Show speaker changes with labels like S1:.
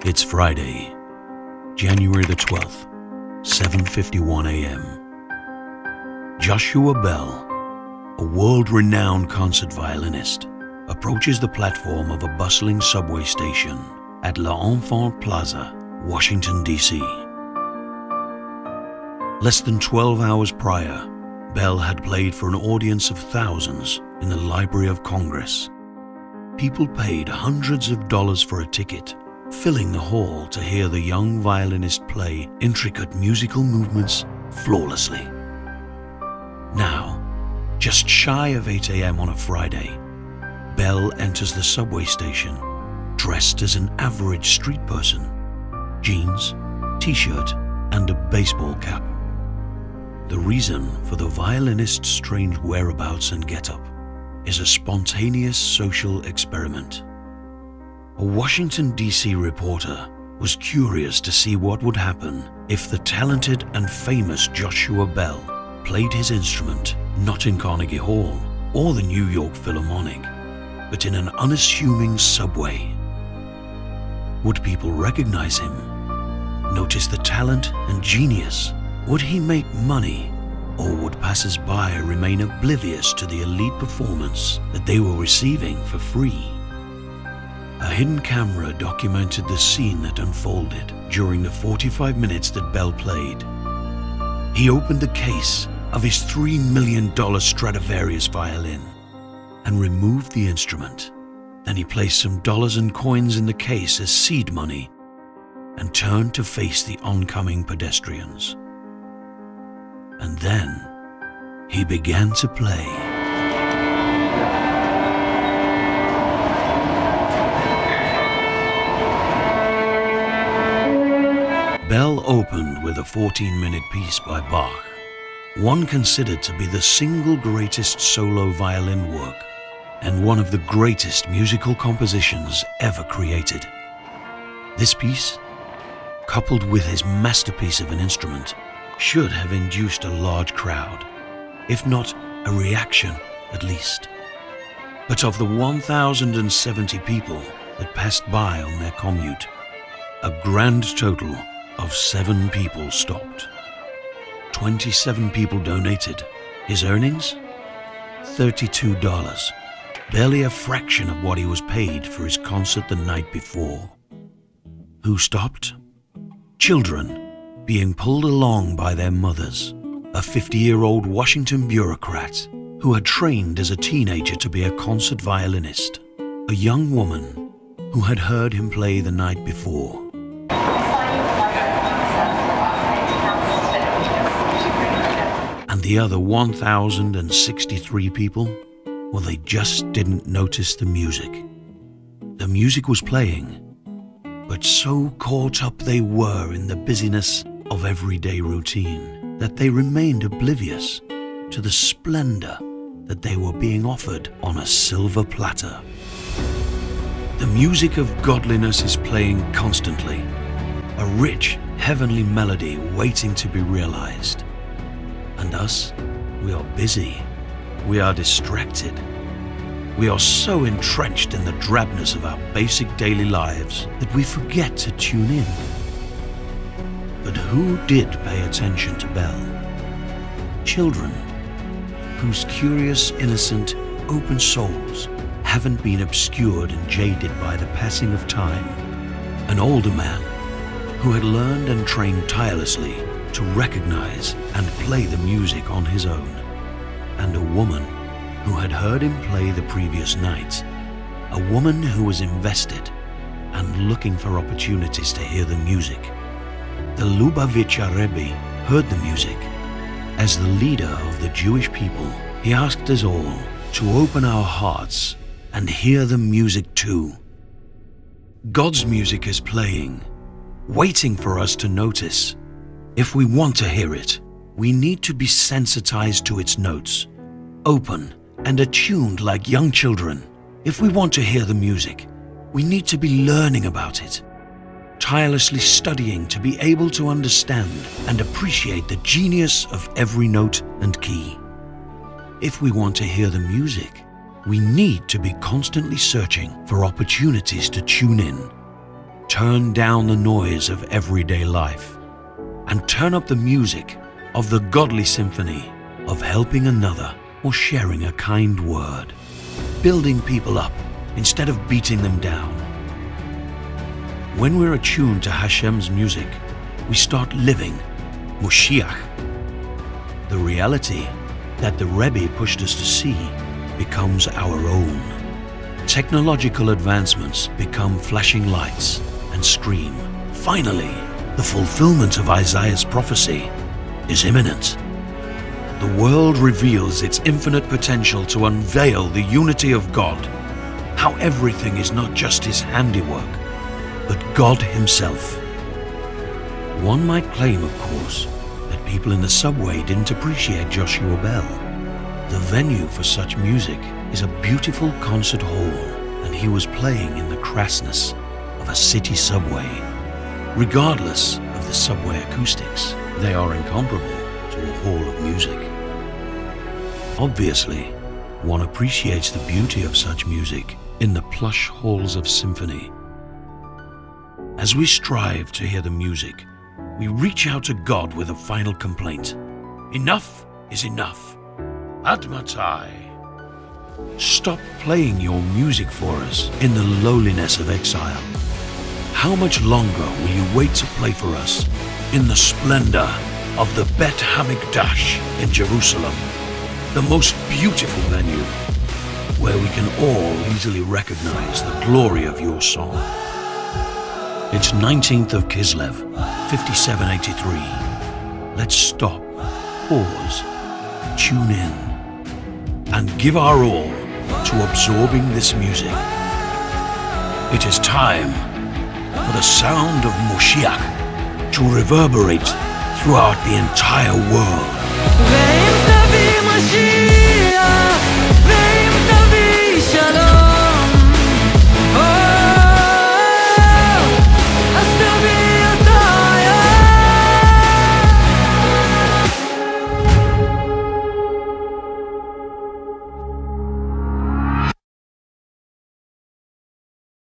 S1: It's Friday, January the 12th, 7:51 a.m. Joshua Bell, a world-renowned concert violinist, approaches the platform of a bustling subway station at L'Enfant Plaza, Washington, D.C. Less than 12 hours prior, Bell had played for an audience of thousands in the Library of Congress. People paid hundreds of dollars for a ticket, filling the hall to hear the young violinist play intricate musical movements flawlessly. Now, just shy of 8 a.m. on a Friday, Bell enters the subway station dressed as an average street person, jeans, t-shirt, and a baseball cap. The reason for the violinist's strange whereabouts and get-up is a spontaneous social experiment. A Washington, D.C. reporter was curious to see what would happen if the talented and famous Joshua Bell played his instrument not in Carnegie Hall or the New York Philharmonic, but in an unassuming subway. Would people recognize him? Notice the talent and genius? Would he make money? Or would passers-by remain oblivious to the elite performance that they were receiving for free? A hidden camera documented the scene that unfolded during the 45 minutes that Bell played. He opened the case of his $3 million Stradivarius violin and removed the instrument. Then he placed some dollars and coins in the case as seed money and turned to face the oncoming pedestrians. And then he began to play. Bell opened with a 14-minute piece by Bach, one considered to be the single greatest solo violin work and one of the greatest musical compositions ever created. This piece, coupled with his masterpiece of an instrument, should have induced a large crowd, if not a reaction at least. But of the 1,070 people that passed by on their commute, a grand total of 7 people stopped. 27 people donated. His earnings? $32, barely a fraction of what he was paid for his concert the night before. Who stopped? Children being pulled along by their mothers. A 50-year-old Washington bureaucrat who had trained as a teenager to be a concert violinist. A young woman who had heard him play the night before. And the other 1,063 people, well, they just didn't notice the music. The music was playing, but so caught up they were in the busyness of everyday routine that they remained oblivious to the splendor that they were being offered on a silver platter. The music of godliness is playing constantly, a rich, heavenly melody waiting to be realized. And us, we are busy, we are distracted. We are so entrenched in the drabness of our basic daily lives that we forget to tune in. But who did pay attention to Bell? Children, whose curious, innocent, open souls haven't been obscured and jaded by the passing of time. An older man who had learned and trained tirelessly to recognize and play the music on his own. And a woman who had heard him play the previous night. A woman who was invested and looking for opportunities to hear the music. The Lubavitcher Rebbe heard the music. As the leader of the Jewish people, he asked us all to open our hearts and hear the music too. God's music is playing, waiting for us to notice. If we want to hear it, we need to be sensitized to its notes, open and attuned like young children. If we want to hear the music, we need to be learning about it, tirelessly studying to be able to understand and appreciate the genius of every note and key. If we want to hear the music, we need to be constantly searching for opportunities to tune in, turn down the noise of everyday life and turn up the music of the godly symphony of helping another or sharing a kind word, building people up instead of beating them down. When we're attuned to Hashem's music, we start living Moshiach. The reality that the Rebbe pushed us to see becomes our own. Technological advancements become flashing lights and scream, finally, the fulfillment of Isaiah's prophecy is imminent. The world reveals its infinite potential to unveil the unity of God, how everything is not just His handiwork, but God Himself. One might claim, of course, that people in the subway didn't appreciate Joshua Bell. The venue for such music is a beautiful concert hall, and he was playing in the crassness of a city subway. Regardless of the subway acoustics, they are incomparable to a hall of music. Obviously, one appreciates the beauty of such music in the plush halls of symphony. As we strive to hear the music, we reach out to God with a final complaint. Enough is enough. Ad matai. Stop playing your music for us in the lowliness of exile. How much longer will you wait to play for us in the splendor of the Bet HaMikdash in Jerusalem, the most beautiful venue, where we can all easily recognize the glory of your song? It's 19th of Kislev, 5783. Let's stop, pause, tune in, and give our all to absorbing this music. It is time for the sound of Moshiach to reverberate throughout the entire world.